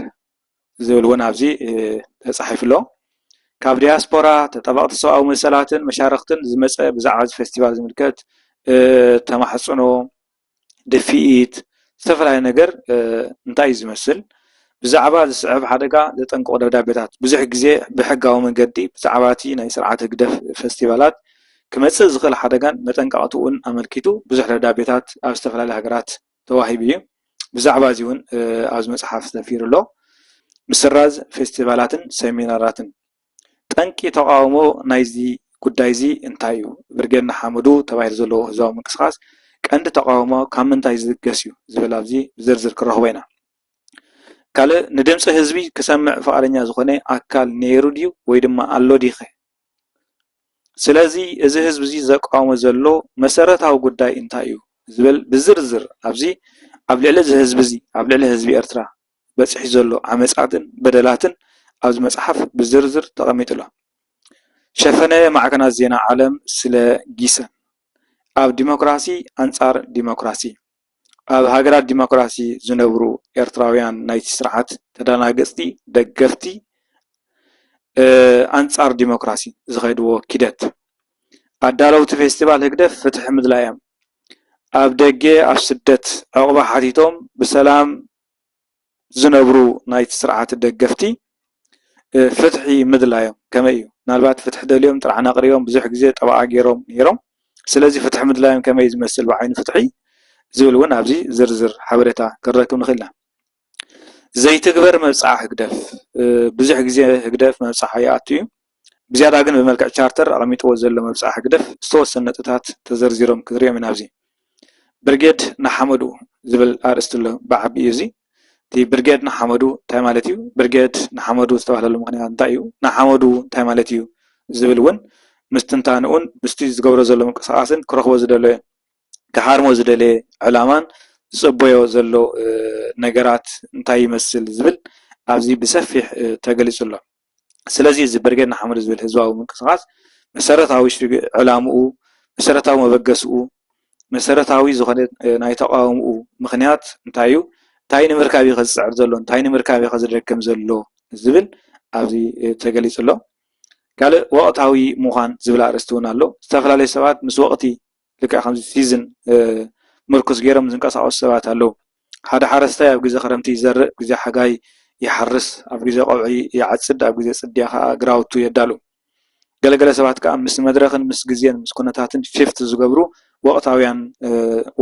ዝብል እውን ኣብዚ ተጻሒፉ ኣሎ። ካብ ዲያስፖራ ተጠባቕቲ ሰብኣዊ መሰላትን መሻርክትን ዝመፀ ብዛዕባ እዚ ፌስቲቫል ዝምልከት ተማሕፅኖ ድፊኢት ዝተፈላለዩ ነገር እንታይ እዩ ዝመስል ብዛዕባ ዝስዕብ ሓደጋ ዘጠንቅቑ ደብዳቤታት ብዙሕ ግዜ ብሕጋዊ መንገዲ ብዛዕባ እቲ ናይ ስርዓት ህግደፍ ፌስቲቫላት ክመፅእ ዝኽእል ሓደጋን መጠንቀቕትኡን ኣመልኪቱ ብዙሕ ደብዳቤታት ኣብ ዝተፈላለዩ ሃገራት ተዋሂቡ እዩ። ብዛዕባ እዚ እውን ኣብዚ መፅሓፍ ተሰፊሩ ኣሎ። ምስራዝ ፌስቲቫላትን ሰሚናራትን ጠንቂ ተቃውሞ ናይዚ ጉዳይ እዚ እንታይ እዩ ብርጌድ ንሓመዱ ተባሂሉ ዘለዎ ህዝባዊ ምንቅስቃስ ቀንዲ ተቃውሞ ካብ ምንታይ ዝግገስ እዩ ዝብል ኣብዚ ብዝርዝር ክረኽቦ ኢና። ካልእ ንድምፂ ህዝቢ ክሰምዕ ፈቃደኛ ዝኾነ ኣካል ነይሩ ድዩ ወይ ድማ ኣሎ ዲኸ ስለዚ እዚ ህዝቢ እዚ ዘቃውሞ ዘሎ መሰረታዊ ጉዳይ እንታይ እዩ ዝብል ብዝርዝር ኣብዚ ኣብ ልዕሊ እዚ ህዝቢ እዚ ኣብ ልዕሊ ህዝቢ ኤርትራ በፂሑ ዘሎ ዓመፃትን በደላትን ኣብዚ መፅሓፍ ብዝርዝር ተቐሚጡ ኣሎ። ሸፈነ ማዕከናት ዜና ዓለም ስለ ጊሰን ኣብ ዲሞክራሲ ኣንጻር ዲሞክራሲ ኣብ ሃገራት ዲሞክራሲ ዝነብሩ ኤርትራውያን ናይቲ ስርዓት ተደናገፅቲ ደገፍቲ ኣንጻር ዲሞክራሲ ዝኸድዎ ኪደት ኣዳለውቲ ፌስቲቫል ህግደፍ ፍትሒ ምድላዮም ኣብ ደገ ኣብ ስደት ዕቑባ ሓቲቶም ብሰላም ዝነብሩ ናይቲ ስርዓት ደገፍቲ ፍትሒ ምድላዮም ከመይ እዩ ምናልባት ፍትሒ ደልዮም ጥራሕ ነቕሪቦም ብዙሕ ግዜ ጠበቃ ገይሮም ነይሮም ስለዚ ፍትሒ ምድላዮም ከመይ ዝመስል ብዓይኒ ፍትሒ ዝብል እውን ኣብዚ ዝርዝር ሓበሬታ ክንረክብ ንኽእል ኢና። ዘይትግበር መብፃዕ ህግደፍ ብዙሕ ግዜ ህግደፍ መብፃዕ ይኣቱ እዩ ብዝያዳ ግን ብመልክዕ ቻርተር ኣቐሚጥዎ ዘሎ መብፃዕ ህግደፍ ዝተወሰኑ ነጥብታት ተዘርዚሮም ክንሪኦም ኢና። ኣብዚ ብርጌድ ንሓመዱ ዝብል ኣርእስቲ ኣሎ ብዓቢ እዩ እዚ እቲ ብርጌድ ንሓመዱ እንታይ ማለት እዩ ብርጌድ ንሓመዱ ዝተባህለሉ ምክንያት እንታይ እዩ ንሓመዱ እንታይ ማለት እዩ ዝብል እውን ምስትንታንኡን ምስቲ ዝገብሮ ዘሎ ምንቅስቃስን ክረኽቦ ዝደለየ ክሓርሞ ዝደለየ ዕላማን ዝፅበዮ ዘሎ ነገራት እንታይ ይመስል ዝብል ኣብዚ ብሰፊሕ ተገሊጹ ኣሎ። ስለዚ እዚ ብርጌድ ንሓመዱ ዝብል ህዝባዊ ምንቅስቃስ መሰረታዊ ዕላምኡ መሰረታዊ መበገስኡ መሰረታዊ ዝኾነ ናይ ተቃውምኡ ምክንያት እንታይ እዩ እንታይ ንምርካብ እዩ ዝፅዕር ዘሎ እንታይ ንምርካብ እዩ ዝደከም ዘሎ ዝብል ኣብዚ ተገሊጹ ኣሎ። ካልእ ወቕታዊ ምዃን ዝብል ኣርእስቲ እውን ኣሎ። ዝተፈላለዩ ሰባት ምስ ወቕቲ ልክዕ ከምዚ ሲዝን ምርኩስ ገይሮም ዝንቀሳቀሱ ሰባት ኣለዉ። ሓደ ሓረስታይ ኣብ ግዜ ክረምቲ ይዘርእ ግዜ ሓጋይ ይሓርስ ኣብ ግዜ ቆብዒ ይዓፅድ ኣብ ግዜ ፅድያ ከዓ ግራውቱ የዳሉ። ገለገለ ሰባት ከዓ ምስ መድረክን ምስ ግዜን ምስ ኩነታትን ሽፍት ዝገብሩ ወቕታውያን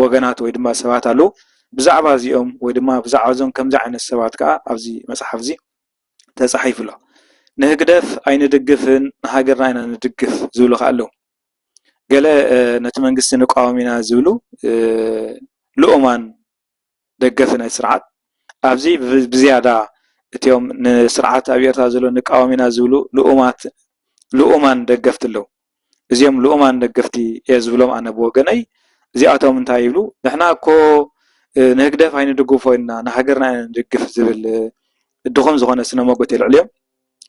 ወገናት ወይ ድማ ሰባት ኣለዉ። ብዛዕባ እዚኦም ወይ ድማ ብዛዕባ እዞም ከምዚ ዓይነት ሰባት ከዓ ኣብዚ መፅሓፍ እዚ ተፃሒፉ ኣሎ። ንህግደፍ ኣይንድግፍን ንሃገርና ኢና ንድግፍ ዝብሉ ከዓ ኣለዉ። ገለ ነቲ መንግስቲ ንቃወም ኢና ዝብሉ ልኡማን ደገፍ ናይ ስርዓት ኣብዚ ብዝያዳ እትዮም ንስርዓት ኣብ ኤርትራ ዘሎ ንቃወም ኢና ዝብሉ ልኡማን ደገፍቲ ኣለዉ። እዚኦም ልኡማን ደገፍቲ እየ ዝብሎም ኣነ ብወገነይ እዚኣቶም እንታይ ይብሉ ንሕና እኮ ንህግደፍ ኣይንድግፎ ኢና ንሃገርና ኢና ንድግፍ ዝብል الدخون زغنا سنة موجود العليا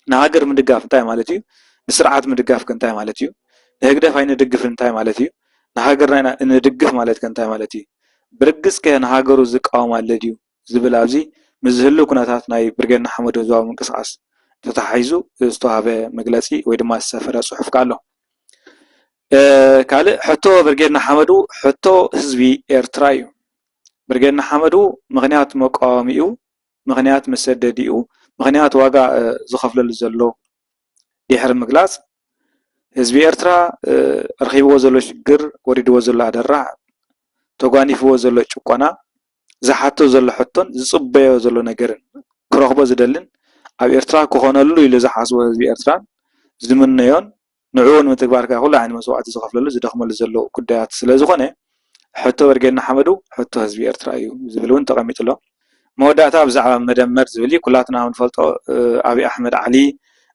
نهاجر من دقاف انتاي مالتيو نسرعات من دقاف كنتاي مالتيو نهجدف هاي ندقف انتاي مالتيو نهاجرنا ندقف مالت كنتاي مالتيو برقس كه نهاجرو زقاو مالديو زبل ابزي مزهلو كناتات ناي برجنا حمد زواو منقصاص تتحيزو استوهابه مجلسي ويدما السفر صحف قالو ካልእ ሕቶ ብርጌድና ሓመዱ ሕቶ ህዝቢ ኤርትራ እዩ ብርጌድና ሓመዱ ምክንያት መቃወሚኡ ምክንያት መሰደዲኡ ምክንያት ዋጋ ዝኸፍለሉ ዘሎ ድሕሪ ምግላፅ ህዝቢ ኤርትራ ረኺብዎ ዘሎ ሽግር ወሪድዎ ዘሎ ኣደራዕ ተጓኒፍዎ ዘሎ ጭቆና ዝሓቶ ዘሎ ሕቶን ዝፅበዮ ዘሎ ነገርን ክረኽቦ ዝደልን ኣብ ኤርትራ ክኾነሉ ኢሉ ዝሓስቦ ህዝቢ ኤርትራን ዝምነዮን ንዕኡን ምትግባር ከዓ ኩሉ ዓይነት መስዋዕቲ ዝኸፍለሉ ዝደኽመሉ ዘሎ ጉዳያት ስለ ዝኾነ ሕቶ ብርጌድና ሓመዱ ሕቶ ህዝቢ ኤርትራ እዩ ዝብል እውን ተቐሚጡሎ መወዳእታ ብዛዕባ መደመር ዝብል እዩ ኩላትና ንፈልጦ ኣብይ ኣሕመድ ዓሊ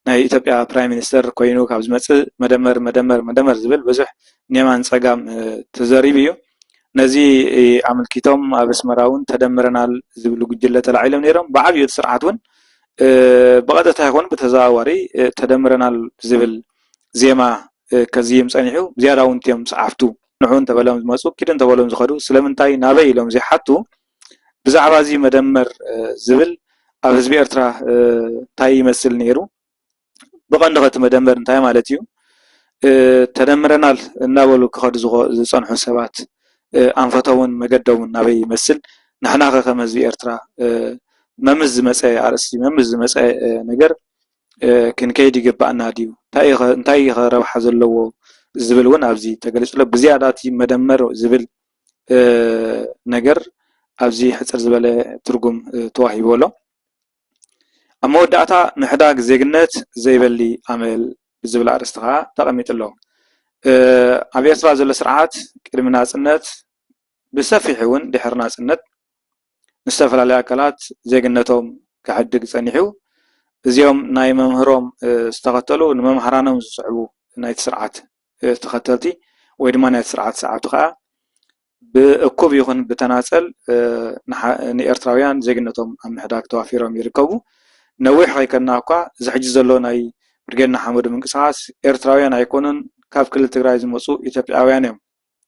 ናይ ኢትዮጵያ ፕራይም ሚኒስተር ኮይኑ ካብ ዝመፅእ መደመር ዝብል ብዙሕ ኔማን ፀጋም ተዘሪቡ እዩ ነዚ ኣመልኪቶም ኣብ ኣስመራ እውን ተደምረናል ዝብሉ ጉጅለ ተላዒሎም ነይሮም ብዓብዪ ስርዓት እውን ብቐጥታ ይኹን ብተዘዋዋሪ ተደምረናል ዝብል ዜማ ከዚህም ፀኒሑ ዝያዳ እውን እትዮም ፀሓፍቱ ንዑን ተበሎም ዝመፁ ኪድን ተበሎም ዝኸዱ ስለምንታይ ናበይ ኢሎም ዘይሓቱ ብዛዕባ እዚ መደመር ዝብል ኣብ ህዝቢ ኤርትራ እንታይ ይመስል ነይሩ ብቐንዲ ኸቲ መደመር እንታይ ማለት እዩ ተደምረናል እናበሉ ክኸዱ ዝፀንሑ ሰባት ኣንፈቶምን መገዶምን ናበይ ይመስል ንሕና ኸ ከም ህዝቢ ኤርትራ መምዝ ዝመፀ ኣርእስቲ መምዝ ዝመፀ ነገር ክንከይድ ይግባእና ድዩ እንታይ ረብሓ ዘለዎ ዝብል እውን ኣብዚ ተገሊፁሎ ብዝያዳ እቲ መደመር ዝብል ነገር ኣብዚ ሕፅር ዝበለ ትርጉም ተዋሂብሎ ኣብ መወዳእታ ምሕዳግ ዜግነት ዘይበሊ ኣመል ዝብል ኣርእስቲ ከዓ ተቐሚጡሎ ኣብ ኤርትራ ዘሎ ስርዓት ቅድሚ ናፅነት ብሰፊሕ እውን ድሕሪ ናፅነት ንዝተፈላለዩ ኣካላት ዜግነቶም ክሕድግ ፀኒሑ እዚኦም ናይ መምህሮም ዝተኸተሉ ንመምሃራኖም ዝስዕቡ ናይቲ ስርዓት ተኸተልቲ ወይ ድማ ናይቲ ስርዓት ሰዓብቲ ከዓ ብእኩብ ይኹን ብተናፀል ንኤርትራውያን ዜግነቶም ኣብ ምሕዳግ ተዋፊሮም ይርከቡ ነዊሕ ከይከድና እኳ እዚ ሕጂ ዘሎ ናይ ብርጌድና ሓመዱ ምንቅስቓስ ኤርትራውያን ኣይኮኑን ካብ ክልል ትግራይ ዝመፁ ኢትዮጵያውያን እዮም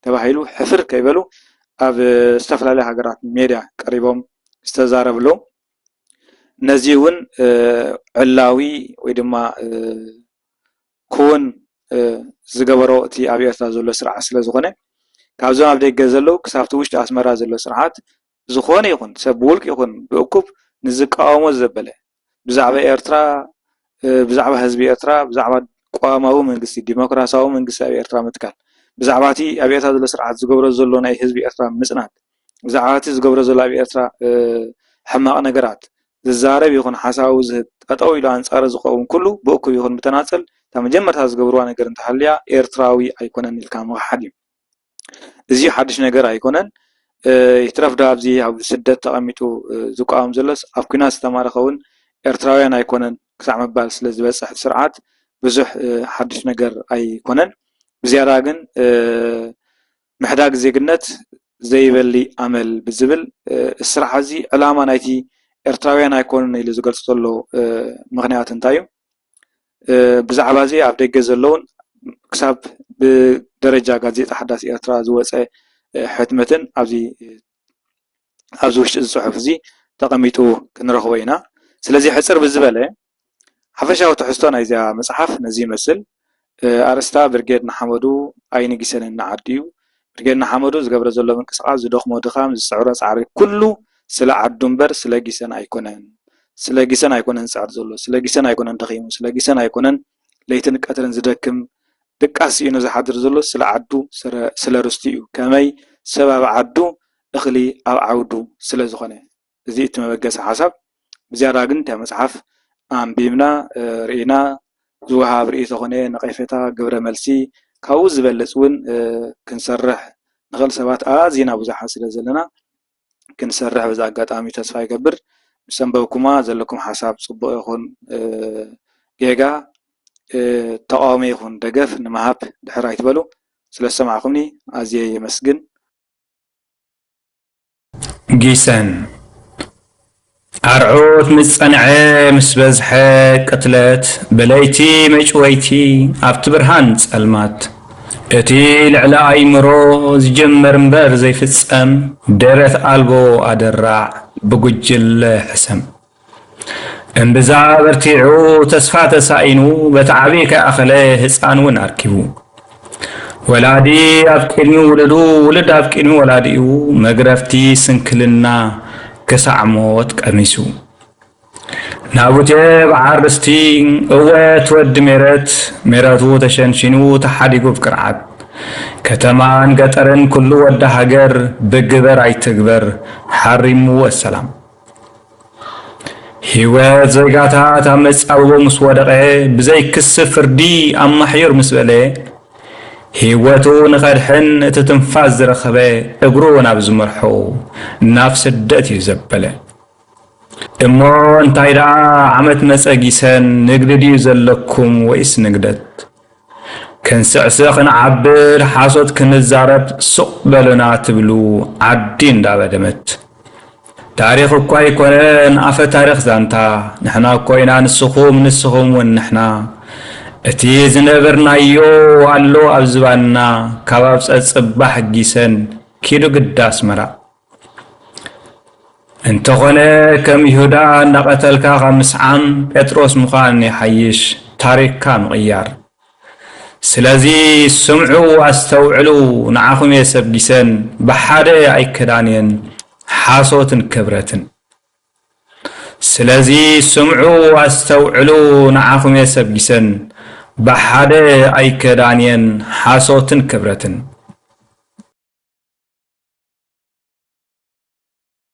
ተባሂሉ ሕፍር ከይበሉ ኣብ ዝተፈላለዩ ሃገራት ሜድያ ቀሪቦም ዝተዛረብሎ ነዚ እውን ዕላዊ ወይ ድማ ክውን ዝገበሮ እቲ ኣብ ኤርትራ ዘሎ ስርዓት ስለ ዝኾነ ካብዞም ኣብ ደገ ዘለው ክሳብቲ ውሽጢ ኣስመራ ዘሎ ስርዓት ዝኾነ ይኹን ሰብ ብውልቂ ይኹን ብእኩብ ንዝቃወሞ ዘበለ ብዛዕባ ኤርትራ ብዛዕባ ህዝቢ ኤርትራ ብዛዕባ ቋማዊ መንግስቲ ዲሞክራሲያዊ መንግስቲ ኣብ ኤርትራ ምትካል ብዛዕባ እቲ ኣብ ኤርትራ ዘሎ ስርዓት ዝገብሮ ዘሎ ናይ ህዝቢ ኤርትራ ምፅናት ብዛዕባ እቲ ዝገብሮ ዘሎ ኣብ ኤርትራ ሕማቕ ነገራት ዝዛረብ ይኹን ሓሳቡ ዝህብ ጠጠው ኢሉ ኣንፃር ዝኸውን ኩሉ ብእኩብ ይኹን ብተናፀል እታ መጀመርታ ዝገብርዋ ነገር እንተሃልያ ኤርትራዊ ኣይኮነን ኢልካ ምክሓድ እዩ እዚ ሓድሽ ነገር ኣይኮነን ይትረፍ ዶ ኣብዚ ኣብ ስደት ተቐሚጡ ዝቃወም ዘሎስ ኣብ ኩናት ዝተማረኸ እውን ኤርትራውያን ኣይኮነን ክሳዕ ምባል ስለ ዝበፅሕ ስርዓት ብዙሕ ሓድሽ ነገር ኣይኮነን ብዝያዳ ግን ምሕዳግ ዜግነት ዘይበሊ ኣመል ብዝብል ስራሕ እዚ ዕላማ ናይቲ ኤርትራውያን ኣይኮኑን ኢሉ ዝገልፅ ዘሎ ምክንያት እንታይ እዩ ብዛዕባ እዚ ኣብ ደገ ዘለውን ክሳብ ብደረጃ ጋዜጣ ሓዳስ ኤርትራ ዝወፀ ሕትመትን ኣብዚ ውሽጢ ዝፅሑፍ እዚ ተቐሚጡ ክንረኽቦ ኢና ስለዚ ሕፅር ብዝበለ ሓፈሻዊ ትሕዝቶ ናይዛ መፅሓፍ ነዚ ይመስል ኣርእስታ ብርጌድና ሓመዱ ኣይንጊሰንን ዓዲ እዩ ብርጌድና ሓመዱ ዝገብረ ዘሎ ምንቅስቓስ ዝደኽሞ ድኻም ዝስዕሮ ፃዕሪ ኩሉ ስለ ዓዱ እምበር ስለ ጊሰን ኣይኮነን ስለ ጊሰን ኣይኮነን ፃዕሪ ዘሎ ስለ ጊሰን ኣይኮነን ደኺሙ ስለ ጊሰን ኣይኮነን ለይትን ቀትርን ዝደክም ድቃስ እዩ ዝሓድር ዘሎ ስለ ዓዱ ስለ ርስቲ እዩ ከመይ ሰብ ኣብ ዓዱ እኽሊ ኣብ ዓውዱ ስለ ዝኾነ እዚ እቲ መበገሲ ሓሳብ ብዝያዳ ግን እታ መፅሓፍ ኣንቢብና ርኢና ዝወሃብ ርእይቶ ኮነ ነቐይፈታ ግብረ መልሲ ካብኡ ዝበለፅ እውን ክንሰርሕ ንኽእል ሰባት ኣዝና ብዙሓት ስለ ዘለና ክንሰርሕ በዛ ኣጋጣሚ ተስፋ ይገብር ምስ ኣንበብኩማ ዘለኩም ሓሳብ ፅቡቕ ይኹን ጌጋ ተቃውሞ ይኹን ደገፍ ንምሃብ ድሕር ኣይትበሉ ስለ ዝሰማዕኹምኒ ኣዝየ የመስግን ጊሰን أرعوت مصنعي مسبزح قتلت بليتي مجويتي أبتبرهان سألمات اتي لعلاي مروز جمر مبر زي فتصم درث ألبو أدرع بقجل حسم انبزا برتيعو تسفات ساينو بتعبيك أخليه هسانون أركبو ولادي أبكني ولدو ولد أبكني ولاديو مقرفتي سنكلنا كسعموت قميسو نابوتي بعرستي قوات ود ميراتو تشنشنو تحديقو بكرعات كتمان قطرن كله ود هاجر بقبر اي تقبر حرمو السلام هيوات زيقاتا تامس أبو مسودقه بزي كس فردي أما حير مسبله هيواتو نخدحن تتنفاز رخبه اقرو نابز مرحو نافس الدات يزبله امو انتايدا عمت مساقيسان نقدديو زلكم ويس نقدت كنسعسخن عبر حاسوت كنزارب سوق بلنا تبلو عدين دابا دمت تاريخ كوي كونن افا تاريخ زانتا نحنا كوينا نسخوم ونحنا اتي زنبرنا يو والو ابزبانا كباب صباح جيسن كيلو قداس مرا انت غنى كم يهودا نقتلك خمس عام بطرس مخان يحيش تاريخ كان غيار سلازي سمعوا واستوعلوا نعاكم يسب جيسن بحادة اي كدانين حاسوت كبرتن سلازي سمعوا واستوعلوا نعاكم يسب جيسن بحادة اي كدانين حاسوت كبرتن